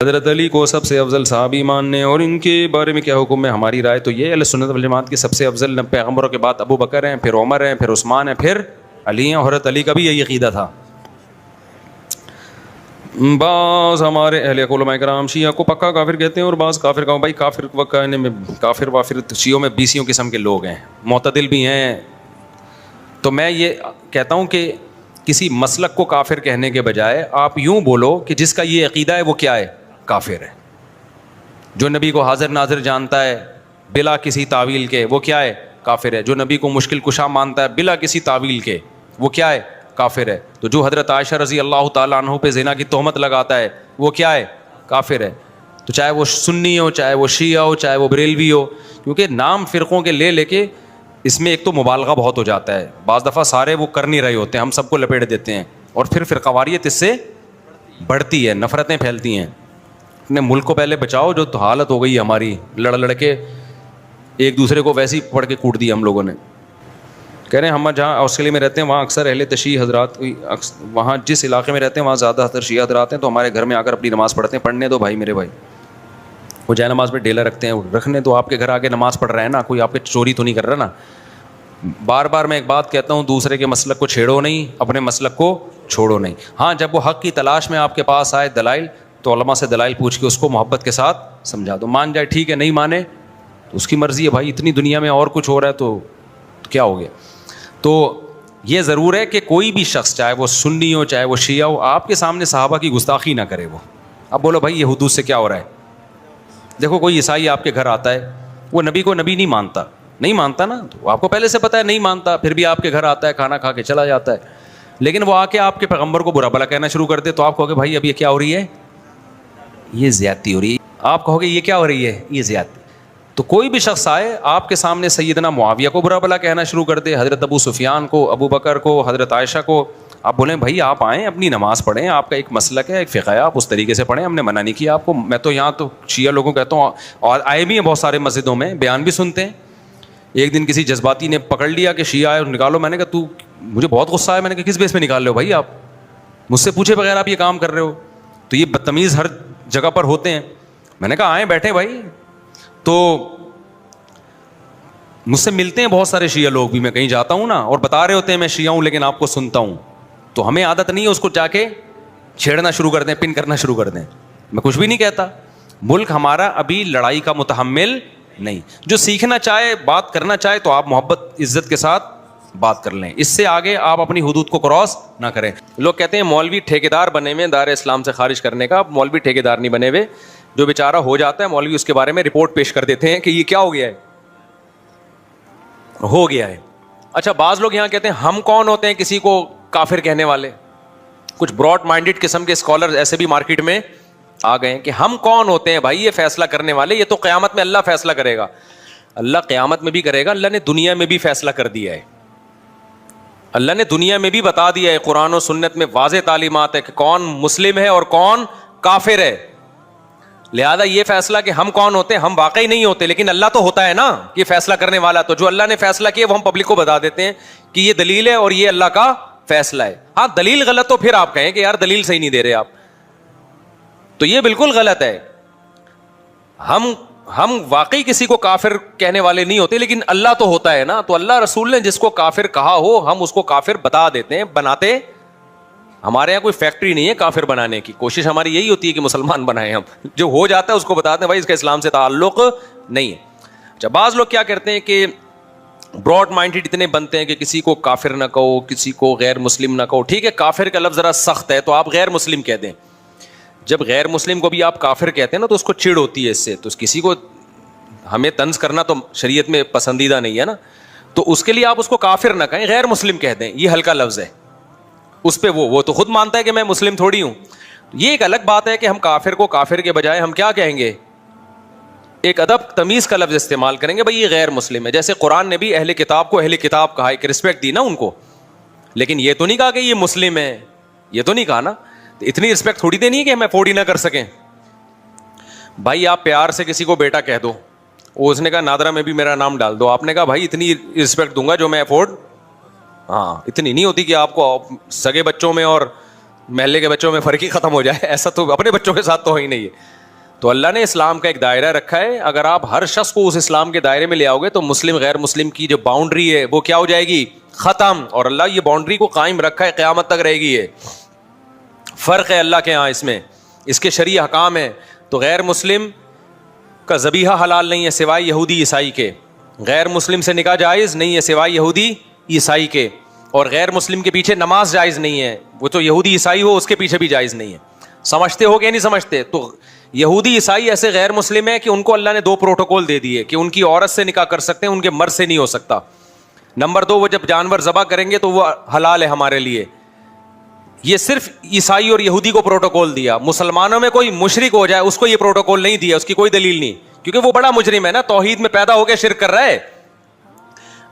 حضرت علی کو سب سے افضل صحابی ماننے اور ان کے بارے میں کیا حکم ہے؟ ہماری رائے تو یہ اہل سنت والجماعت کی سب سے افضل پیغمبروں کے بعد ابو بکر ہیں، پھر عمر ہیں، پھر عثمان ہیں، پھر علی ہیں. حضرت علی کا بھی یہی عقیدہ تھا. بعض ہمارے اہل علماء کرام شیعہ کو پکا کافر کہتے ہیں اور بعض کافر کا. بھائی کافر کہنے میں کافر وافر شیعوں میں 20 قسم کے لوگ ہیں، معتدل بھی ہیں. تو میں یہ کہتا ہوں کہ کسی مسلک کو کافر کہنے کے بجائے آپ یوں بولو کہ جس کا یہ عقیدہ ہے وہ کیا ہے؟ کافر ہے. جو نبی کو حاضر ناظر جانتا ہے بلا کسی تعویل کے وہ کیا ہے؟ کافر ہے. جو نبی کو مشکل کشا مانتا ہے بلا کسی تعویل کے وہ کیا ہے؟ کافر ہے. تو جو حضرت عائشہ رضی اللہ تعالیٰ عنہ پہ زنا کی تہمت لگاتا ہے وہ کیا ہے؟ کافر ہے. تو چاہے وہ سنی ہو، چاہے وہ شیعہ ہو، چاہے وہ بریلوی ہو، کیونکہ نام فرقوں کے لے کے اس میں ایک تو مبالغہ بہت ہو جاتا ہے. بعض دفعہ سارے وہ کر نہیں رہے ہوتے ہیں، ہم سب کو لپیٹ دیتے ہیں اور پھر فرقواریت اس سے بڑھتی ہے، نفرتیں پھیلتی ہیں. اپنے ملک کو پہلے بچاؤ. جو تو حالت ہو گئی ہے ہماری، لڑ کے ایک دوسرے کو ویسے ہی پڑھ کے کوٹ دیا ہم لوگوں نے. کہہ رہے ہیں ہم جہاں آسٹریلیا میں رہتے ہیں وہاں اکثر اہل تشیع حضرات، وہاں جس علاقے میں رہتے ہیں وہاں زیادہ تر شیعہ حضرات ہیں، تو ہمارے گھر میں آ کر اپنی نماز پڑھتے ہیں. پڑھنے دو بھائی، میرے بھائی. وہ جائے نماز میں ڈیلا رکھتے ہیں، رکھنے تو آپ کے گھر آ کے نماز پڑھ رہے ہیں نا، کوئی آپ کے چوری تو نہیں کر رہا نا. بار بار میں ایک بات کہتا ہوں، دوسرے کے مسلک کو چھیڑو نہیں، اپنے مسلک کو چھوڑو نہیں. ہاں جب وہ حق کی تلاش میں آپ کے پاس آئے دلائل، تو علماء سے دلائل پوچھ کے اس کو محبت کے ساتھ سمجھا دو. مان جائے ٹھیک ہے، نہیں مانے تو اس کی مرضی ہے. بھائی اتنی دنیا میں اور کچھ ہو رہا ہے تو کیا ہو گیا. تو یہ ضرور ہے کہ کوئی بھی شخص چاہے وہ سنی ہو چاہے وہ شیعہ ہو، آپ کے سامنے صحابہ کی گستاخی نہ کرے. وہ اب بولو بھائی یہ حدود سے کیا ہو رہا ہے. دیکھو کوئی عیسائی آپ کے گھر آتا ہے، وہ نبی کو نبی نہیں مانتا نا، تو آپ کو پہلے سے پتہ ہے نہیں مانتا، پھر بھی آپ کے گھر آتا ہے، کھانا کھا کے چلا جاتا ہے. لیکن وہ آ کے آپ کے پیغمبر کو برا بھلا کہنا شروع کر دے تو آپ کہو گے بھائی اب یہ کیا ہو رہی ہے؟ یہ زیادتی ہو رہی ہے. آپ کہو گے یہ کیا ہو رہی ہے؟ یہ زیادتی. تو کوئی بھی شخص آئے آپ کے سامنے سیدنا معاویہ کو برا بھلا کہنا شروع کر دے، حضرت ابو سفیان کو، ابو بکر کو، حضرت عائشہ کو، آپ بولیں بھائی آپ آئیں اپنی نماز پڑھیں، آپ کا ایک مسلک ہے، ایک فقہ ہے، آپ اس طریقے سے پڑھیں، ہم نے منع نہیں کیا آپ کو. میں تو یہاں تو شیعہ لوگوں کہتا ہوں، اور آئے بھی ہیں بہت سارے مسجدوں میں، بیان بھی سنتے ہیں. ایک دن کسی جذباتی نے پکڑ لیا کہ شیعہ آئے نکالو. میں نے کہا تو مجھے بہت غصہ آیا. میں نے کہا کس بیس پہ نکال رہے ہو بھائی؟ آپ مجھ سے پوچھے بغیر آپ یہ کام کر رہے ہو. تو یہ بدتمیز ہر جگہ پر ہوتے ہیں. میں نے کہا آئیں بیٹھیں بھائی. تو مجھ سے ملتے ہیں بہت سارے شیعہ لوگ بھی، میں کہیں جاتا ہوں نا اور بتا رہے ہوتے ہیں میں شیعہ ہوں لیکن آپ کو سنتا ہوں. تو ہمیں عادت نہیں ہے اس کو جا کے چھیڑنا شروع کر دیں، پن کرنا شروع کر دیں. میں کچھ بھی نہیں کہتا. ملک ہمارا ابھی لڑائی کا متحمل نہیں. جو سیکھنا چاہے، بات کرنا چاہے تو آپ محبت عزت کے ساتھ بات کر لیں. اس سے آگے آپ اپنی حدود کو کراس نہ کریں. لوگ کہتے ہیں مولوی ٹھیکیدار بنے ہوئے دار اسلام سے خارج کرنے کا. مولوی ٹھیکیدار نہیں بنے ہوئے. جو بیچارہ ہو جاتا ہے مولوی اس کے بارے میں رپورٹ پیش کر دیتے ہیں کہ یہ کیا ہو گیا ہے. اچھا بعض لوگ یہاں کہتے ہیں ہم کون ہوتے ہیں کسی کو کافر کہنے والے. کچھ براڈ مائنڈڈ قسم کے اسکالر ایسے بھی مارکیٹ میں آ گئے ہیں کہ ہم کون ہوتے ہیں بھائی یہ فیصلہ کرنے والے. یہ تو قیامت میں اللہ فیصلہ کرے گا. اللہ قیامت میں بھی کرے گا. اللہ نے دنیا میں بھی فیصلہ کر دیا ہے. اللہ نے دنیا میں بھی بتا دیا ہے. قرآن و سنت میں واضح تعلیمات ہے کہ کون مسلم ہے اور کون کافر ہے. لہذا یہ فیصلہ کہ ہم کون ہوتے ہیں، ہم واقعی نہیں ہوتے، لیکن اللہ تو ہوتا ہے نا یہ فیصلہ کرنے والا. تو جو اللہ نے فیصلہ کیا وہ ہم پبلک کو بتا دیتے ہیں کہ یہ دلیل ہے اور یہ اللہ کا فیصلہ ہے. ہاں دلیل غلط تو پھر آپ کہیں کہ یار دلیل صحیح نہیں دے رہے آپ، تو یہ بالکل غلط ہے. ہم واقعی کسی کو کافر کہنے والے نہیں ہوتے، لیکن اللہ تو ہوتا ہے نا. تو اللہ رسول نے جس کو کافر کہا ہو ہم اس کو کافر بتا دیتے ہیں، بناتے. ہمارے یہاں کوئی فیکٹری نہیں ہے کافر بنانے کی. کوشش ہماری یہی ہوتی ہے کہ مسلمان بنائیں ہم. جو ہو جاتا ہے اس کو بتاتے ہیں بھائی اس کا اسلام سے تعلق نہیں ہے. اچھا بعض لوگ کیا کرتے ہیں کہ براڈ مائنڈڈ اتنے بنتے ہیں کہ کسی کو کافر نہ کہو، کسی کو غیر مسلم نہ کہو. ٹھیک ہے کافر کا لفظ ذرا سخت ہے تو آپ غیر مسلم کہہ دیں. جب غیر مسلم کو بھی آپ کافر کہتے ہیں نا تو اس کو چڑ ہوتی ہے اس سے. تو کسی کو ہمیں طنز کرنا تو شریعت میں پسندیدہ نہیں ہے نا. تو اس کے لیے آپ اس کو کافر نہ کہیں، غیر مسلم کہہ دیں. یہ ہلکا لفظ ہے. اس پہ وہ تو خود مانتا ہے کہ میں مسلم تھوڑی ہوں. یہ ایک الگ بات ہے کہ ہم کافر کو کافر کے بجائے ہم کیا کہیں گے، ایک ادب تمیز کا لفظ استعمال کریں گے. بھائی یہ غیر مسلم ہے. جیسے قرآن نے بھی اہل کتاب کو اہل کتاب کہا، ایک رسپیکٹ دی نا ان کو. لیکن یہ تو نہیں کہا کہ یہ مسلم ہے، یہ تو نہیں کہا نا. اتنی رسپیکٹ تھوڑی دینی ہے کہ ہم افورڈ ہی نہ کر سکیں. بھائی آپ پیار سے کسی کو بیٹا کہہ دو، اس نے کہا نادرا میں بھی میرا نام ڈال دو. آپ نے کہا بھائی اتنی رسپیکٹ دوں گا جو میں افورڈ. ہاں اتنی نہیں ہوتی کہ آپ کو سگے بچوں میں اور محلے کے بچوں میں فرق ہی ختم ہو جائے, ایسا تو اپنے بچوں کے ساتھ تو ہو ہی نہیں ہے. تو اللہ نے اسلام کا ایک دائرہ رکھا ہے, اگر آپ ہر شخص کو اس اسلام کے دائرے میں لے آؤ گے تو مسلم غیر مسلم کی جو باؤنڈری ہے وہ کیا ہو جائے گی, ختم. اور اللہ یہ باؤنڈری کو قائم رکھا ہے, قیامت تک رہے گی. یہ فرق ہے اللہ کے یہاں, اس میں اس کے شرعی احکام ہیں. تو غیر مسلم کا ذبیحہ حلال نہیں ہے سوائے یہودی عیسائی کے, غیر مسلم سے نکاح جائز نہیں ہے سوائے یہودی عیسائی کے, اور غیر مسلم کے پیچھے نماز جائز نہیں ہے, وہ تو یہودی عیسائی ہو اس کے پیچھے بھی جائز نہیں ہے. سمجھتے ہو کہ نہیں سمجھتے؟ تو یہودی عیسائی ایسے غیر مسلم ہیں کہ ان کو اللہ نے 2 پروٹوکول دے دیے کہ ان کی عورت سے نکاح کر سکتے ہیں, ان کے مرد سے نہیں ہو سکتا. نمبر 2, وہ جب جانور ذبح کریں گے تو وہ حلال ہے ہمارے لیے. یہ صرف عیسائی اور یہودی کو پروٹوکول دیا. مسلمانوں میں کوئی مشرک ہو جائے اس کو یہ پروٹوکول نہیں دیا, اس کی کوئی دلیل نہیں, کیونکہ وہ بڑا مجرم ہے نا, توحید میں پیدا ہو کے شرک کر رہا ہے.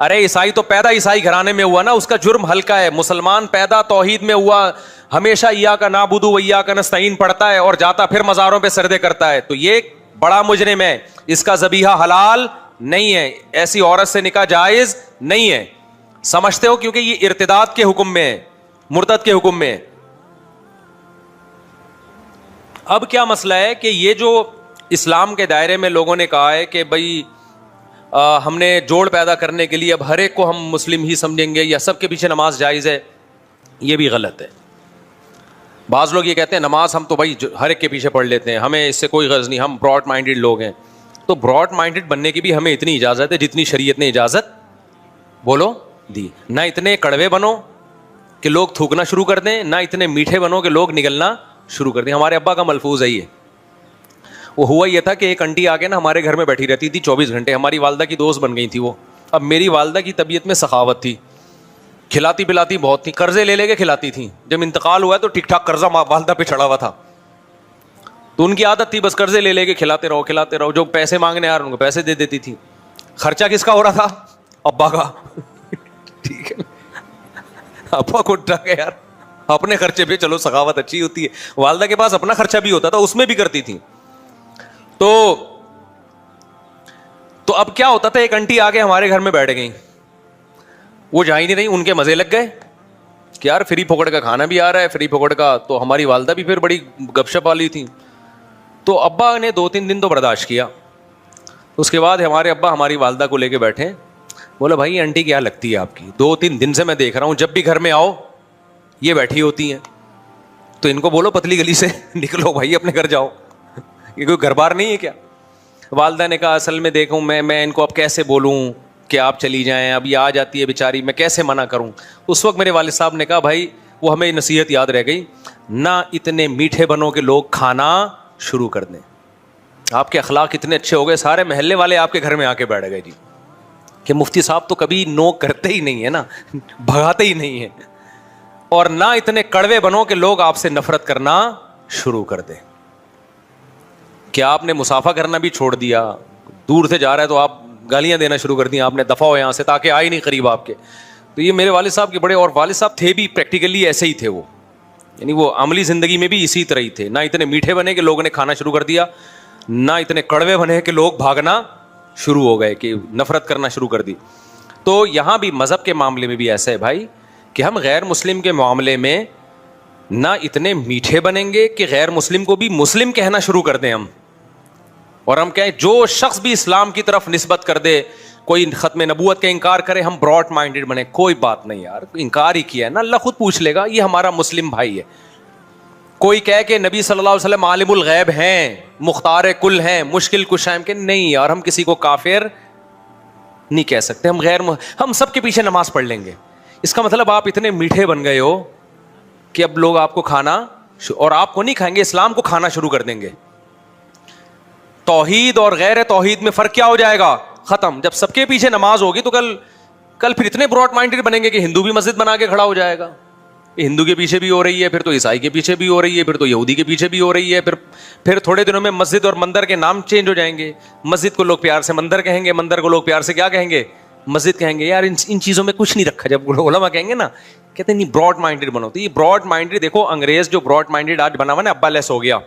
ارے عیسائی تو پیدا عیسائی گھرانے میں ہوا نا, اس کا جرم ہلکا ہے. مسلمان پیدا توحید میں ہوا, ہمیشہ ایاک نعبد و ایاک نستعین پڑھتا ہے اور جاتا پھر مزاروں پہ سجدے کرتا ہے, تو یہ بڑا مجرم ہے. اس کا ذبیحہ حلال نہیں ہے, ایسی عورت سے نکاح جائز نہیں ہے. سمجھتے ہو؟ کیونکہ یہ ارتداد کے حکم میں ہے, مرتد کے حکم میں ہے. اب کیا مسئلہ ہے کہ یہ جو اسلام کے دائرے میں لوگوں نے کہا ہے کہ بھائی ہم نے جوڑ پیدا کرنے کے لیے اب ہر ایک کو ہم مسلم ہی سمجھیں گے یا سب کے پیچھے نماز جائز ہے, یہ بھی غلط ہے. بعض لوگ یہ کہتے ہیں نماز ہم تو بھائی ہر ایک کے پیچھے پڑھ لیتے ہیں, ہمیں اس سے کوئی غرض نہیں, ہم براڈ مائنڈیڈ لوگ ہیں. تو براڈ مائنڈیڈ بننے کی بھی ہمیں اتنی اجازت ہے جتنی شریعت نے اجازت بولو دی. نہ اتنے کڑوے بنو کہ لوگ تھوکنا شروع کر دیں, نہ اتنے میٹھے بنو کہ لوگ نگلنا شروع کر دیں. ہمارے ابا کا ملفوظ ہے یہ. وہ ہوا یہ تھا کہ ایک انٹی آ کے نا ہمارے گھر میں بیٹھی رہتی تھی 24 گھنٹے, ہماری والدہ کی دوست بن گئی تھی وہ. اب میری والدہ کی طبیعت میں سخاوت تھی, کھلاتی پلاتی بہت تھی, قرضے لے کے کھلاتی تھیں. جب انتقال ہوا تو ٹھیک ٹھاک قرضہ والدہ پہ چڑھا ہوا تھا, تو ان کی عادت تھی بس قرضے لے کے کھلاتے رہو. جو پیسے مانگنے آ رہے ان کو پیسے دے دیتی تھی. خرچہ کس کا ہو رہا تھا؟ ابا کا. ٹھیک ہے, ابا کو اٹھا کے یار اپنے خرچے پہ, چلو سخاوت اچھی ہوتی ہے. والدہ کے پاس اپنا خرچہ بھی ہوتا تھا, اس میں بھی کرتی تھی. تو اب کیا ہوتا تھا, ایک انٹی آ کے ہمارے گھر میں بیٹھ گئی, وہ جا ہی نہیں رہی, ان کے مزے لگ گئے کہ یار فری پھوکڑ کا کھانا بھی آ رہا ہے, فری پھوکڑ کا. تو ہماری والدہ بھی پھر بڑی گپ شپ والی تھی, تو ابا نے 2-3 دن تو برداشت کیا. اس کے بعد ہمارے ابا ہماری والدہ کو لے کے بیٹھے, بولا بھائی یہ انٹی کیا لگتی ہے آپ کی, 2-3 دن سے میں دیکھ رہا ہوں جب بھی گھر میں آؤ یہ بیٹھی ہوتی ہیں, تو ان کو بولو پتلی گلی سے نکلو بھائی, اپنے گھر جاؤ, یہ کوئی گھر بار نہیں ہے کیا؟ والدہ نے کہا اصل میں دیکھوں میں ان کو اب کیسے بولوں کہ آپ چلی جائیں, اب یہ آ جاتی ہے بیچاری, میں کیسے منع کروں. اس وقت میرے والد صاحب نے کہا بھائی وہ ہمیں نصیحت یاد رہ گئی, نہ اتنے میٹھے بنو کہ لوگ کھانا شروع کر دیں. آپ کے اخلاق اتنے اچھے ہو گئے, سارے محلے والے آپ کے گھر میں آ کے بیٹھ گئے جی, کہ مفتی صاحب تو کبھی نو کرتے ہی نہیں ہے نا, بھگاتے ہی نہیں ہے. اور نہ اتنے کڑوے بنو کہ لوگ آپ سے نفرت کرنا شروع کر دیں. کہ آپ نے مسافہ کرنا بھی چھوڑ دیا, دور سے جا رہا ہے تو آپ گالیاں دینا شروع کر دیں, آپ نے دفعہ ہو یہاں سے, تاکہ آئے نہیں قریب آپ کے. تو یہ میرے والد صاحب کے بڑے, اور والد صاحب تھے بھی پریکٹیکلی ایسے ہی تھے وہ, یعنی وہ عملی زندگی میں بھی اسی طرح ہی تھے. نہ اتنے میٹھے بنے کہ لوگوں نے کھانا شروع کر دیا, نہ اتنے کڑوے بنے کہ لوگ بھاگنا شروع ہو گئے, کہ نفرت کرنا شروع کر دی. تو یہاں بھی مذہب کے معاملے میں بھی ایسا ہے بھائی کہ ہم غیر مسلم کے معاملے میں نہ اتنے میٹھے بنیں گے کہ غیر مسلم کو بھی مسلم کہنا شروع کر دیں ہم, اور ہم کہیں جو شخص بھی اسلام کی طرف نسبت کر دے, کوئی ختم نبوت کا انکار کرے, ہم براڈ مائنڈیڈ بنے. کوئی بات نہیں یار, انکار ہی کیا ہے نا, اللہ خود پوچھ لے گا, یہ ہمارا مسلم بھائی ہے. کوئی کہے کہ نبی صلی اللہ علیہ وسلم عالم الغیب ہیں, مختار کل ہیں, مشکل کشا ہیں, کہ نہیں یار ہم کسی کو کافر نہیں کہہ سکتے. ہم سب کے پیچھے نماز پڑھ لیں گے. اس کا مطلب آپ اتنے میٹھے بن گئے ہو کہ اب لوگ آپ کو کھانا, اور آپ کو نہیں کھائیں گے, اسلام کو کھانا شروع کر دیں گے. توحید اور غیر توحید میں فرق کیا ہو جائے گا؟ ختم. جب سب کے پیچھے نماز ہوگی تو کل پھر اتنے براڈ مائنڈیڈ بنیں گے کہ ہندو بھی مسجد بنا کے کھڑا ہو جائے گا. ہندو کے پیچھے بھی ہو رہی ہے, پھر تو عیسائی کے پیچھے بھی ہو رہی ہے, پھر تو یہودی کے پیچھے بھی ہو رہی ہے, پھر تھوڑے دنوں میں مسجد اور مندر کے نام چینج ہو جائیں گے. مسجد کو لوگ پیار سے مندر کہیں گے, مندر کو لوگ پیار سے کیا کہیں گے؟ مسجد کہیں گے. یار ان چیزوں میں کچھ نہیں رکھا. جب علماء کہیں گے نا, کہتے ہیں نہیں براڈ مائنڈیڈ بنو. تو یہ براڈ مائنڈیڈ, دیکھو انگریز جو براڈ مائنڈیڈ آج بنا ہوا نا, ابا لیس ہو گیا,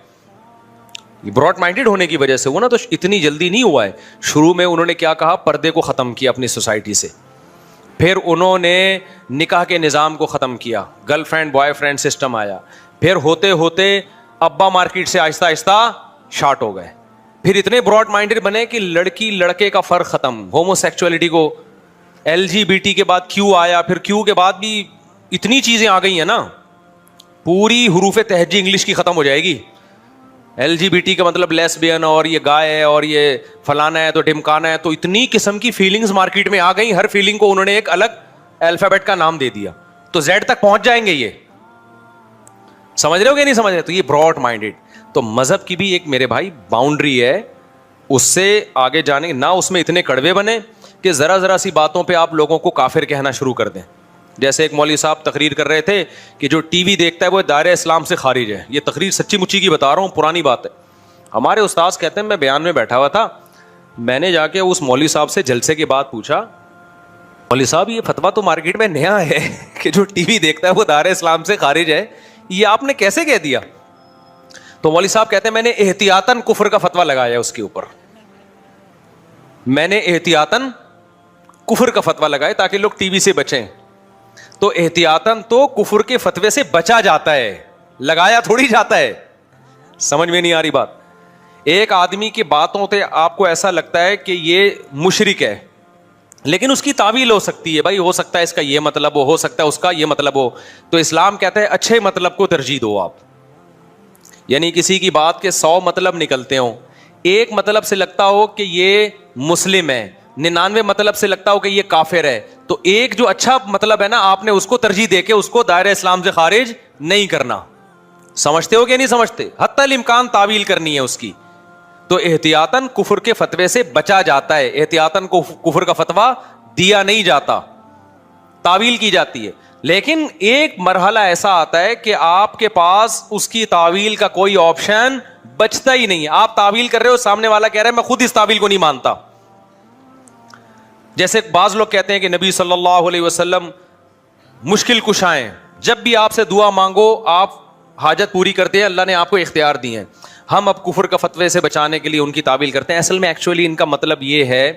یہ براڈ مائنڈیڈ ہونے کی وجہ سے ہوا نا. تو اتنی جلدی نہیں ہوا ہے. شروع میں انہوں نے کیا کہا, پردے کو ختم کیا اپنی سوسائٹی سے. پھر انہوں نے نکاح کے نظام کو ختم کیا, girl friend boy friend system آیا. پھر ہوتے ہوتے ابا مارکیٹ سے آہستہ آہستہ شارٹ ہو گئے, پھر اتنے براڈ مائنڈڈ بنے کہ لڑکی لڑکے کا فرق ختم, ہومو سیکچولیٹی کو LGBT کے بعد کیو آیا, پھر کیو کے بعد بھی اتنی چیزیں آ گئی ہیں نا, پوری حروف تہجی انگلش کی ختم ہو جائے گی. LGBT کا مطلب لیسبین اور یہ گائے ہے اور یہ فلانا ہے تو ڈمکانا ہے, تو اتنی قسم کی فیلنگز مارکیٹ میں آ گئی, ہر فیلنگ کو انہوں نے ایک الگ الفابیٹ کا نام دے دیا, تو زیڈ تک پہنچ جائیں گے. یہ سمجھ رہے ہو کہ نہیں سمجھ رہے؟ تو یہ براڈ مائنڈیڈ. تو مذہب کی بھی ایک میرے بھائی باؤنڈری ہے, اس سے آگے جانے نہ اس میں اتنے کڑوے بنے کہ ذرا ذرا سی باتوں پہ آپ لوگوں کو کافر کہنا شروع کر دیں. جیسے ایک مولوی صاحب تقریر کر رہے تھے کہ جو ٹی وی دیکھتا ہے وہ دائرہ اسلام سے خارج ہے. یہ تقریر سچی مچی کی بتا رہا ہوں, پرانی بات ہے. ہمارے استاذ کہتے ہیں میں بیان میں بیٹھا ہوا تھا, میں نے جا کے اس مولوی صاحب سے جلسے کے بعد پوچھا, مولوی صاحب یہ فتویٰ تو مارکیٹ میں نیا ہے کہ جو ٹی وی دیکھتا ہے وہ دائرہ اسلام سے خارج ہے, یہ آپ نے کیسے کہہ دیا؟ تو مولوی صاحب کہتے ہیں میں نے احتیاطاً کفر کا فتویٰ لگایا اس کے اوپر, میں نے احتیاطاً کفر کا فتویٰ لگایا تاکہ لوگ ٹی وی سے بچیں. تو احتیاطاً تو کفر کے فتوے سے بچا جاتا ہے, لگایا تھوڑی جاتا ہے. سمجھ میں نہیں آ رہی بات؟ ایک آدمی کی باتوں سے آپ کو ایسا لگتا ہے کہ یہ مشرک ہے, لیکن اس کی تعویل ہو سکتی ہے, بھائی ہو سکتا ہے اس کا یہ مطلب ہو سکتا ہے اس کا یہ مطلب ہو. تو اسلام کہتا ہے اچھے مطلب کو ترجیح دو آپ, یعنی کسی کی بات کے 100 مطلب نکلتے ہوں, ایک مطلب سے لگتا ہو کہ یہ مسلم ہے, 99 مطلب سے لگتا ہو کہ یہ کافر ہے, تو ایک جو اچھا مطلب ہے نا آپ نے اس کو ترجیح دے کے اس کو دائرہ اسلام سے خارج نہیں کرنا. سمجھتے ہو کہ نہیں سمجھتے؟ حتی الامکان تعویل کرنی ہے اس کی. تو احتیاطاً کفر کے فتوے سے بچا جاتا ہے, احتیاطاً کفر کا فتویٰ دیا نہیں جاتا, تعویل کی جاتی ہے. لیکن ایک مرحلہ ایسا آتا ہے کہ آپ کے پاس اس کی تعویل کا کوئی آپشن بچتا ہی نہیں ہے. آپ تعویل کر رہے ہو, سامنے والا کہہ رہا ہے میں خود اس تعویل کو نہیں مانتا. جیسے بعض لوگ کہتے ہیں کہ نبی صلی اللہ علیہ وسلم مشکل کشا ہیں, جب بھی آپ سے دعا مانگو آپ حاجت پوری کرتے ہیں, اللہ نے آپ کو اختیار دیے ہیں. ہم اب کفر کا فتوے سے بچانے کے لیے ان کی تعویل کرتے ہیں. اصل میں ایکچولی ان کا مطلب یہ ہے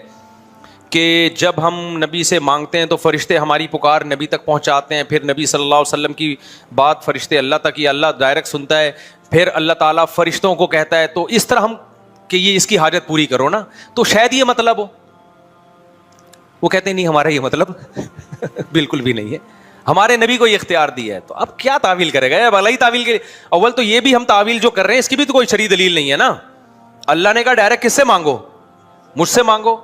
کہ جب ہم نبی سے مانگتے ہیں تو فرشتے ہماری پکار نبی تک پہنچاتے ہیں, پھر نبی صلی اللہ علیہ وسلم کی بات فرشتے اللہ تک, یہ اللہ ڈائریکٹ سنتا ہے, پھر اللہ تعالیٰ فرشتوں کو کہتا ہے. تو اس طرح ہم کہ یہ اس کی حاجت پوری کرو نا, تو شاید یہ مطلب ہو. وہ کہتے ہیں نہیں ہمارا یہ مطلب بالکل بھی نہیں ہے, ہمارے نبی کو یہ اختیار دیا ہے. تو اب کیا تعویل کرے گا؟ اب اللہ تعویل کے اول تو یہ بھی ہم تعویل جو کر رہے ہیں اس کی بھی تو کوئی شرعی دلیل نہیں ہے نا. اللہ نے کہا ڈائریکٹ کس سے مانگو؟ مجھ سے مانگو.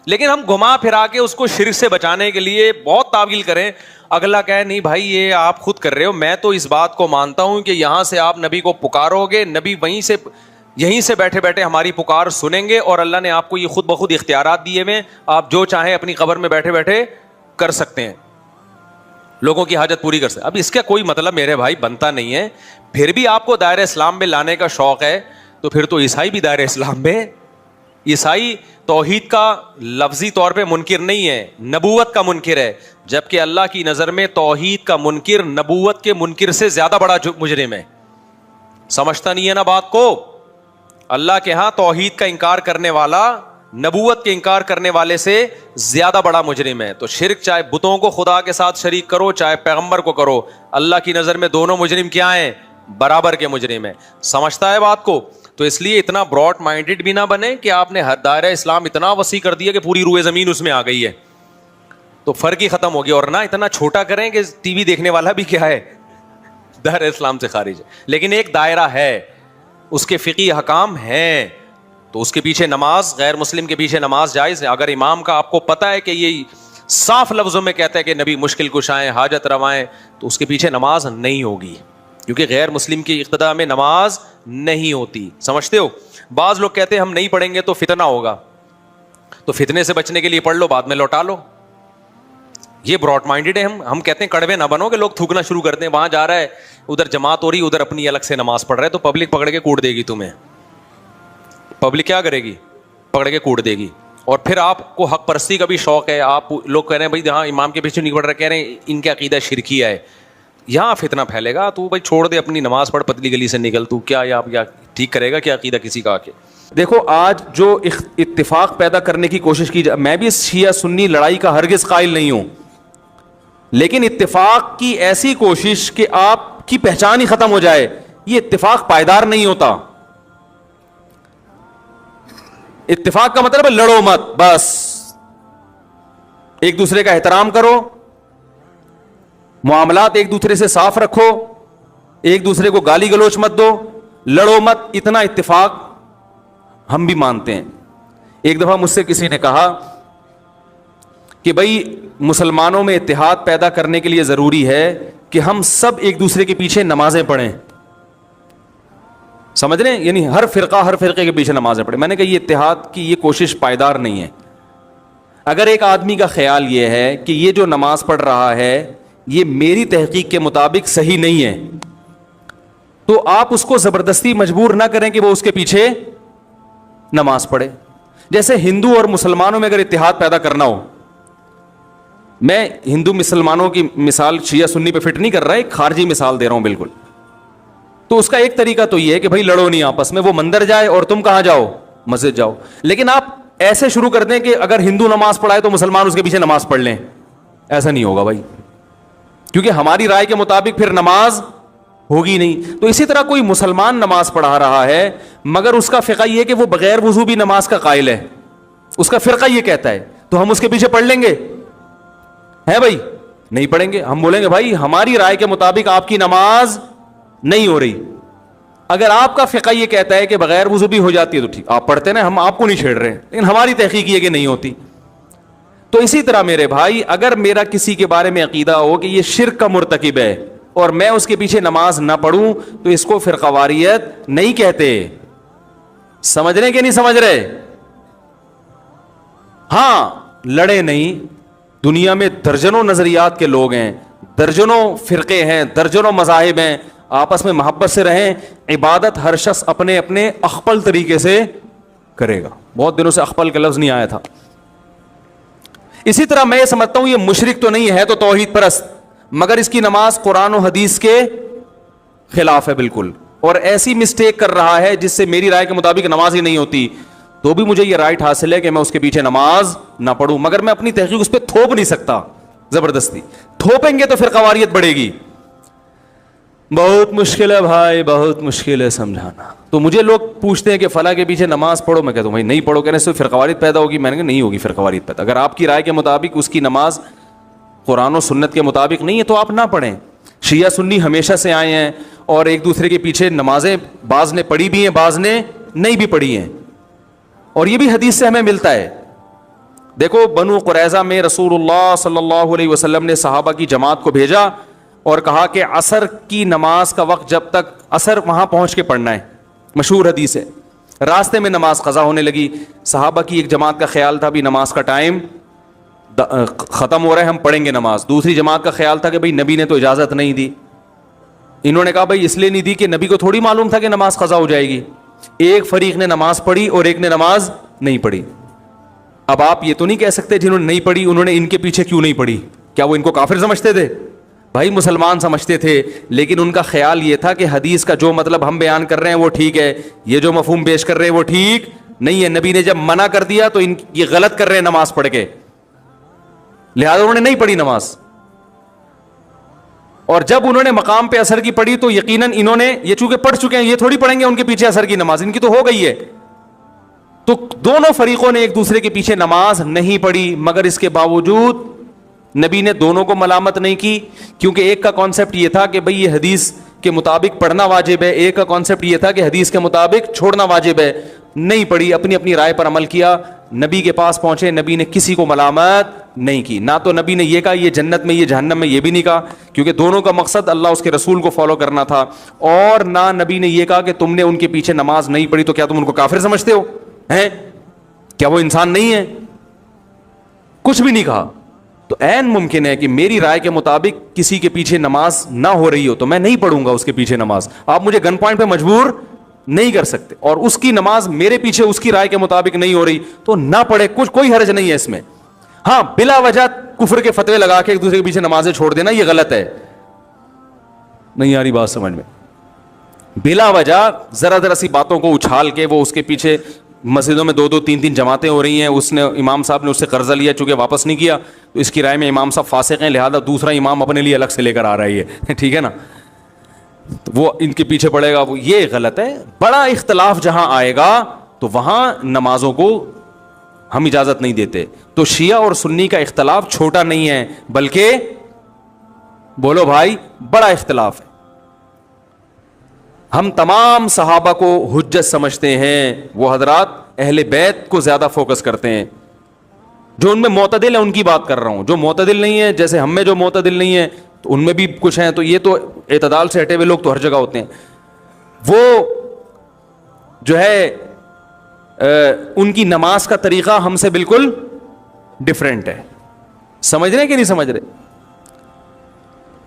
لیکن ہم گھما پھرا کے اس کو شرک سے بچانے کے لیے بہت تعویل کریں. اگلا کہے نہیں بھائی یہ آپ خود کر رہے ہو, میں تو اس بات کو مانتا ہوں کہ یہاں سے آپ نبی کو پکارو گے, نبی وہیں سے یہیں سے بیٹھے بیٹھے ہماری پکار سنیں گے, اور اللہ نے آپ کو یہ خود بخود اختیارات دیے ہوئے, آپ جو چاہیں اپنی قبر میں بیٹھے بیٹھے کر سکتے ہیں, لوگوں کی حاجت پوری کر سکتے. اب اس کا کوئی مطلب میرے بھائی بنتا نہیں ہے. پھر بھی آپ کو دائرہ اسلام میں لانے کا شوق ہے تو پھر تو عیسائی بھی دائرہ اسلام میں. عیسائی توحید کا لفظی طور پہ منکر نہیں ہے, نبوت کا منکر ہے, جبکہ اللہ کی نظر میں توحید کا منکر نبوت کے منکر سے زیادہ بڑا مجرم ہے. سمجھتا نہیں ہے نا بات کو؟ اللہ کے ہاں توحید کا انکار کرنے والا نبوت کے انکار کرنے والے سے زیادہ بڑا مجرم ہے. تو شرک چاہے بتوں کو خدا کے ساتھ شریک کرو چاہے پیغمبر کو کرو, اللہ کی نظر میں دونوں مجرم کیا ہیں؟ برابر کے مجرم ہیں. سمجھتا ہے بات کو؟ تو اس لیے اتنا براڈ مائنڈڈ بھی نہ بنے کہ آپ نے دائرہ اسلام اتنا وسیع کر دیا کہ پوری روئے زمین اس میں آ گئی ہے, تو فرق ہی ختم ہو گیا. اور نہ اتنا چھوٹا کریں کہ ٹی وی دیکھنے والا بھی کیا ہے؟ دائرہ اسلام سے خارج ہے. لیکن ایک دائرہ ہے, اس کے فقہی حکام ہیں, تو اس کے پیچھے نماز, غیر مسلم کے پیچھے نماز جائز ہے. اگر امام کا آپ کو پتہ ہے کہ یہ صاف لفظوں میں کہتا ہے کہ نبی مشکل کشائیں حاجت روائیں, تو اس کے پیچھے نماز نہیں ہوگی, کیونکہ غیر مسلم کی اقتداء میں نماز نہیں ہوتی. سمجھتے ہو؟ بعض لوگ کہتے ہیں ہم نہیں پڑھیں گے تو فتنہ ہوگا, تو فتنے سے بچنے کے لیے پڑھ لو بعد میں لوٹا لو. یہ براڈ مائنڈڈ ہے. ہم کہتے ہیں کڑوے نہ بنو کہ لوگ تھوکنا شروع کرتے ہیں, وہاں جا رہا ہے ادھر جماعت ہو رہی, ادھر اپنی الگ سے نماز پڑھ رہا ہے, تو پبلک پکڑ کے کوٹ دے گی تمہیں. پبلک کیا کرے گی؟ پکڑ کے کوٹ دے گی. اور پھر آپ کو حق پرستی کا بھی شوق ہے, آپ لوگ کہہ رہے ہیں بھائی ہاں امام کے پیچھے نہیں پڑھ رہے, کہہ رہے ہیں ان کا عقیدہ شرکیہ ہے, یہاں فتنہ پھیلے گا. تو بھائی چھوڑ دے, اپنی نماز پڑھ, پتلی گلی سے نکل. تو کیا یا ٹھیک کرے گا کیا عقیدہ کسی کا آ کے؟ دیکھو آج جو اتفاق پیدا کرنے کی کوشش کی میں بھی شیعہ سنی لڑائی کا ہرگز قائل نہیں ہوں, لیکن اتفاق کی ایسی کوشش کہ آپ کی پہچان ہی ختم ہو جائے. یہ اتفاق پائیدار نہیں ہوتا. اتفاق کا مطلب ہے لڑو مت, بس ایک دوسرے کا احترام کرو, معاملات ایک دوسرے سے صاف رکھو, ایک دوسرے کو گالی گلوچ مت دو, لڑو مت. اتنا اتفاق ہم بھی مانتے ہیں. ایک دفعہ مجھ سے کسی نے کہا کہ بھائی مسلمانوں میں اتحاد پیدا کرنے کے لیے ضروری ہے کہ ہم سب ایک دوسرے کے پیچھے نمازیں پڑھیں. سمجھ رہے ہیں, یعنی ہر فرقے کے پیچھے نمازیں پڑھیں. میں نے کہا یہ اتحاد کی یہ کوشش پائیدار نہیں ہے. اگر ایک آدمی کا خیال یہ ہے کہ یہ جو نماز پڑھ رہا ہے یہ میری تحقیق کے مطابق صحیح نہیں ہے, تو آپ اس کو زبردستی مجبور نہ کریں کہ وہ اس کے پیچھے نماز پڑھے. جیسے ہندو اور مسلمانوں میں اگر اتحاد پیدا کرنا ہو, میں ہندو مسلمانوں کی مثال شیعہ سنی پہ فٹ نہیں کر رہا, ایک خارجی مثال دے رہا ہوں بالکل. تو اس کا ایک طریقہ تو یہ ہے کہ بھائی لڑو نہیں آپس میں, وہ مندر جائے اور تم کہاں جاؤ, مسجد جاؤ. لیکن آپ ایسے شروع کر دیں کہ اگر ہندو نماز پڑھائے تو مسلمان اس کے پیچھے نماز پڑھ لیں, ایسا نہیں ہوگا بھائی, کیونکہ ہماری رائے کے مطابق پھر نماز ہوگی نہیں. تو اسی طرح کوئی مسلمان نماز پڑھا رہا ہے مگر اس کا فقہ یہ کہ وہ بغیر وضو بھی نماز کا قائل ہے, اس کا فرقہ یہ کہتا ہے, تو ہم اس کے پیچھے پڑھ لیں گے؟ ہے بھائی, نہیں پڑھیں گے. ہم بولیں گے بھائی ہماری رائے کے مطابق آپ کی نماز نہیں ہو رہی. اگر آپ کا فقہ یہ کہتا ہے کہ بغیر وضو بھی ہو جاتی ہے تو ٹھیک, آپ پڑھتے نا, ہم آپ کو نہیں چھیڑ رہے, لیکن ہماری تحقیق یہ کہ نہیں ہوتی. تو اسی طرح میرے بھائی, اگر میرا کسی کے بارے میں عقیدہ ہو کہ یہ شرک کا مرتکب ہے اور میں اس کے پیچھے نماز نہ پڑھوں تو اس کو فرقہ واریت نہیں کہتے. سمجھ رہے کہ نہیں سمجھ رہے؟ ہاں, لڑے نہیں. دنیا میں درجنوں نظریات کے لوگ ہیں, درجنوں فرقے ہیں, درجنوں مذاہب ہیں, آپس میں محبت سے رہیں. عبادت ہر شخص اپنے اپنے اخپل طریقے سے کرے گا. بہت دنوں سے اخپل کا لفظ نہیں آیا تھا. اسی طرح میں یہ سمجھتا ہوں یہ مشرک تو نہیں ہے, تو توحید پرست, مگر اس کی نماز قرآن و حدیث کے خلاف ہے بالکل, اور ایسی مسٹیک کر رہا ہے جس سے میری رائے کے مطابق نماز ہی نہیں ہوتی. تو بھی مجھے یہ رائٹ حاصل ہے کہ میں اس کے پیچھے نماز نہ پڑھوں, مگر میں اپنی تحقیق اس پہ تھوپ نہیں سکتا زبردستی. تھوپیں گے تو پھر قواریت بڑھے گی. بہت مشکل ہے بھائی, بہت مشکل ہے سمجھانا. تو مجھے لوگ پوچھتے ہیں کہ فلاں کے پیچھے نماز پڑھو, میں کہتا ہوں بھائی نہیں پڑھو. کہنے سے فرقواریت پیدا ہوگی. میں نے کہا نہیں ہوگی فرقواریت پیدا. اگر آپ کی رائے کے مطابق اس کی نماز قرآن و سنت کے مطابق نہیں ہے تو آپ نہ پڑھیں. شیعہ سنی ہمیشہ سے آئے ہیں اور ایک دوسرے کے پیچھے نمازیں بعض نے پڑھی بھی ہیں, بعض نے نہیں بھی پڑھی ہیں, اور یہ بھی حدیث سے ہمیں ملتا ہے. دیکھو بنو قریظہ میں رسول اللہ صلی اللہ علیہ وسلم نے صحابہ کی جماعت کو بھیجا اور کہا کہ عصر کی نماز کا وقت جب تک عصر وہاں پہنچ کے پڑھنا ہے. مشہور حدیث ہے. راستے میں نماز قضا ہونے لگی. صحابہ کی ایک جماعت کا خیال تھا بھی نماز کا ٹائم ختم ہو رہا ہے, ہم پڑھیں گے نماز. دوسری جماعت کا خیال تھا کہ بھائی نبی نے تو اجازت نہیں دی. انہوں نے کہا بھائی اس لیے نہیں دی کہ نبی کو تھوڑی معلوم تھا کہ نماز قضا ہو جائے گی. ایک فریق نے نماز پڑھی اور ایک نے نماز نہیں پڑھی. اب آپ یہ تو نہیں کہہ سکتے جنہوں نے نہیں پڑھی انہوں نے ان کے پیچھے کیوں نہیں پڑھی, کیا وہ ان کو کافر سمجھتے تھے؟ بھائی مسلمان سمجھتے تھے, لیکن ان کا خیال یہ تھا کہ حدیث کا جو مطلب ہم بیان کر رہے ہیں وہ ٹھیک ہے, یہ جو مفہوم پیش کر رہے ہیں وہ ٹھیک نہیں ہے. نبی نے جب منع کر دیا تو یہ غلط کر رہے ہیں نماز پڑھ کے, لہذا انہوں نے نہیں پڑھی نماز. اور جب انہوں نے مقام پہ عصر کی پڑھی تو یقیناً انہوں نے یہ چونکہ پڑھ چکے ہیں, یہ تھوڑی پڑھیں گے ان کے پیچھے عصر کی نماز, ان کی تو ہو گئی ہے. تو دونوں فریقوں نے ایک دوسرے کے پیچھے نماز نہیں پڑھی, مگر اس کے باوجود نبی نے دونوں کو ملامت نہیں کی, کیونکہ ایک کا کانسیپٹ یہ تھا کہ بھئی یہ حدیث کے مطابق پڑھنا واجب ہے, ایک کا کانسیپٹ یہ تھا کہ حدیث کے مطابق چھوڑنا واجب ہے. نہیں پڑھی, اپنی اپنی رائے پر عمل کیا. نبی کے پاس پہنچے, نبی نے کسی کو ملامت نہیں کی. نہ تو نبی نے یہ کہا یہ جنت میں یہ جہنم میں, یہ بھی نہیں کہا, کیونکہ دونوں کا مقصد اللہ اس کے رسول کو فالو کرنا تھا. اور نہ نبی نے یہ کہا کہ تم نے ان کے پیچھے نماز نہیں پڑھی تو کیا تم ان کو کافر سمجھتے ہو ہیں, کیا وہ انسان نہیں ہے؟ کچھ بھی نہیں کہا. تو عین ممکن ہے کہ میری رائے کے مطابق کسی کے پیچھے نماز نہ ہو رہی ہو تو میں نہیں پڑھوں گا اس کے پیچھے نماز. آپ مجھے گن پوائنٹ پہ مجبور نہیں کر سکتے, اور اس کی نماز میرے پیچھے اس کی رائے کے مطابق نہیں ہو رہی تو نہ پڑھے, کچھ کوئی حرج نہیں ہے اس میں. ہاں بلا وجہ کفر کے فتوے لگا کے ایک دوسرے کے پیچھے نمازیں چھوڑ دینا یہ غلط ہے. نہیں آ رہی بات سمجھ میں؟ بلا وجہ ذرا ذرا سی باتوں کو اچھال کے وہ اس کے پیچھے, مسجدوں میں 2-2 3-3 جماعتیں ہو رہی ہیں, اس نے امام صاحب نے اس سے قرضہ لیا چونکہ واپس نہیں کیا تو اس کی رائے میں امام صاحب فاسق ہیں, لہذا دوسرا امام اپنے لیے الگ سے لے کر آ رہا ہے. ٹھیک ہے نا, وہ ان کے پیچھے پڑے گا, وہ یہ غلط ہے. بڑا اختلاف جہاں آئے گا تو وہاں نمازوں کو ہم اجازت نہیں دیتے. تو شیعہ اور سنی کا اختلاف چھوٹا نہیں ہے, بلکہ بولو بھائی بڑا اختلاف ہے. ہم تمام صحابہ کو حجت سمجھتے ہیں, وہ حضرات اہل بیت کو زیادہ فوکس کرتے ہیں. جو ان میں معتدل ہیں ان کی بات کر رہا ہوں, جو معتدل نہیں ہے جیسے ہم میں جو معتدل نہیں ہے تو ان میں بھی کچھ ہیں, تو یہ تو اعتدال سے ہٹے ہوئے لوگ تو ہر جگہ ہوتے ہیں. وہ جو ہے ان کی نماز کا طریقہ ہم سے بالکل ڈفرینٹ ہے. سمجھ رہے ہیں کہ نہیں سمجھ رہے؟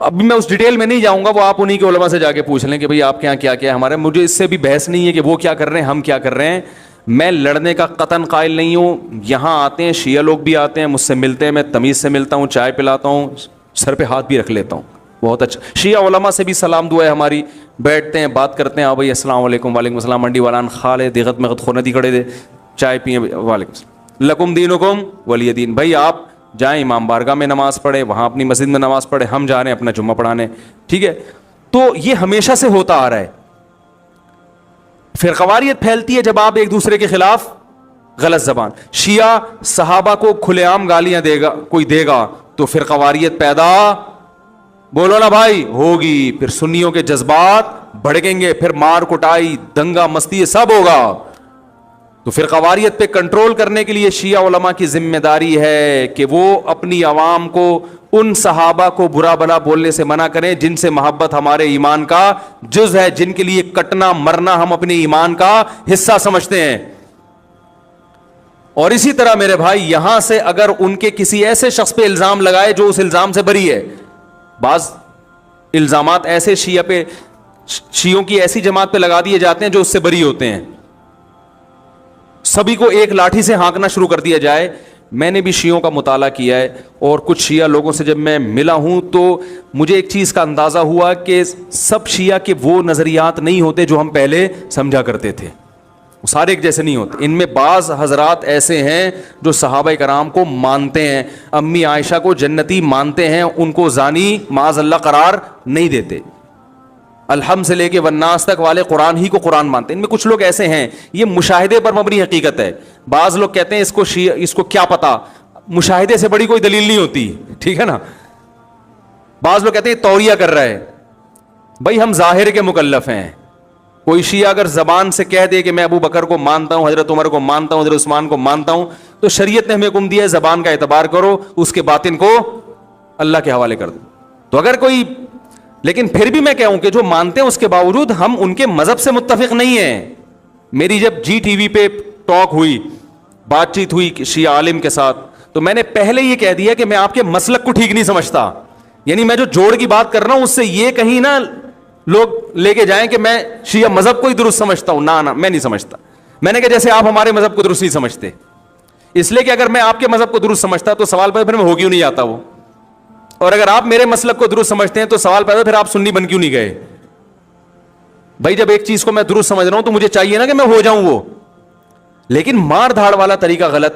ابھی میں اس ڈیٹیل میں نہیں جاؤں گا, وہ آپ انہی کے علماء سے جا کے پوچھ لیں کہ بھئی آپ کے یہاں کیا کیا ہے. ہمارے مجھے اس سے بھی بحث نہیں ہے کہ وہ کیا کر رہے ہیں ہم کیا کر رہے ہیں. میں لڑنے کا قطعاً قائل نہیں ہوں. یہاں آتے ہیں شیعہ لوگ بھی آتے ہیں, مجھ سے ملتے ہیں, میں تمیز سے ملتا ہوں, چائے پلاتا ہوں, سر پہ ہاتھ بھی رکھ لیتا ہوں. بہت اچھا. شیعہ علماء سے بھی سلام دعا ہے ہماری, بیٹھتے ہیں بات کرتے ہیں, ہاں بھائی السلام علیکم, وعلیکم السلام, منڈی والان خالے دیغت میں خوندی کھڑے دے, چائے پئیں, وعلیکم السلام, لکم دینکم ولی دین. بھائی آپ جائیں امام بارگاہ میں نماز پڑھے, وہاں اپنی مسجد میں نماز پڑھے, ہم جا رہے ہیں اپنا جمعہ پڑھانے, ٹھیک ہے. تو یہ ہمیشہ سے ہوتا آ رہا ہے. فرقواریت پھیلتی ہے جب آپ ایک دوسرے کے خلاف غلط زبان. شیعہ صحابہ کو کھلے عام گالیاں دے گا, کوئی دے گا تو فرقواریت پیدا, بولو نا بھائی, ہوگی. پھر سنیوں کے جذبات بھڑکیں گے, پھر مار کٹائی, دنگا مستی, یہ سب ہوگا. تو فرقواریت پہ کنٹرول کرنے کے لیے شیعہ علماء کی ذمہ داری ہے کہ وہ اپنی عوام کو ان صحابہ کو برا بھلا بولنے سے منع کریں جن سے محبت ہمارے ایمان کا جز ہے, جن کے لیے کٹنا مرنا ہم اپنے ایمان کا حصہ سمجھتے ہیں. اور اسی طرح میرے بھائی یہاں سے اگر ان کے کسی ایسے شخص پہ الزام لگائے جو اس الزام سے بری ہے, بعض الزامات ایسے شیعوں کی ایسی جماعت پہ لگا دیے جاتے ہیں جو اس سے بری ہوتے ہیں, سبھی کو ایک لاٹھی سے ہانکنا شروع کر دیا جائے. میں نے بھی شیعوں کا مطالعہ کیا ہے اور کچھ شیعہ لوگوں سے جب میں ملا ہوں تو مجھے ایک چیز کا اندازہ ہوا کہ سب شیعہ کے وہ نظریات نہیں ہوتے جو ہم پہلے سمجھا کرتے تھے, سارے ایک جیسے نہیں ہوتے. ان میں بعض حضرات ایسے ہیں جو صحابہ کرام کو مانتے ہیں, امی عائشہ کو جنتی مانتے ہیں, ان کو زانی معاذ اللہ قرار نہیں دیتے. الحمد سے لے کے والناس تک والے قرآن ہی کو قرآن مانتے ہیں. ان میں کچھ لوگ ایسے ہیں, یہ مشاہدے پر مبنی حقیقت ہے. بعض لوگ کہتے ہیں اس کو کیا پتا, مشاہدے سے بڑی کوئی دلیل نہیں ہوتی, ٹھیک ہے نا. بعض لوگ کہتے ہیں توریہ کر رہا ہے. بھائی ہم ظاہر کے مکلف ہیں. کوئی شیعہ اگر زبان سے کہہ دے کہ میں ابو بکر کو مانتا ہوں, حضرت عمر کو مانتا ہوں, حضرت عثمان کو مانتا ہوں, تو شریعت نے ہمیں حکم دیا ہے زبان کا اعتبار کرو, اس کے باطن کو اللہ کے حوالے کر دو. تو اگر کوئی, لیکن پھر بھی میں کہوں کہ جو مانتے ہیں اس کے باوجود ہم ان کے مذہب سے متفق نہیں ہیں. میری جب جی ٹی وی پہ ٹاک ہوئی, بات چیت ہوئی شیعہ عالم کے ساتھ, تو میں نے پہلے یہ کہہ دیا کہ میں آپ کے مسلک کو ٹھیک نہیں سمجھتا. یعنی میں جو جوڑ کی بات کر رہا ہوں اس سے یہ کہیں نہ لوگ لے کے جائیں کہ میں شیعہ مذہب کو ہی درست سمجھتا ہوں. نہ میں نہیں سمجھتا. میں نے کہا جیسے آپ ہمارے مذہب کو درست نہیں سمجھتے, اس لیے کہ اگر میں آپ کے مذہب کو درست سمجھتا تو سوال پیدا پھر میں ہو کیوں نہیں جاتا وہ, اور اگر آپ میرے مسلک کو درست سمجھتے ہیں تو سوال پیدا پھر آپ سنی بن کیوں نہیں گئے. بھائی جب ایک چیز کو میں درست سمجھ رہا ہوں تو مجھے چاہیے نا کہ میں ہو جاؤں وہ, لیکن مار دھاڑ والا طریقہ غلط.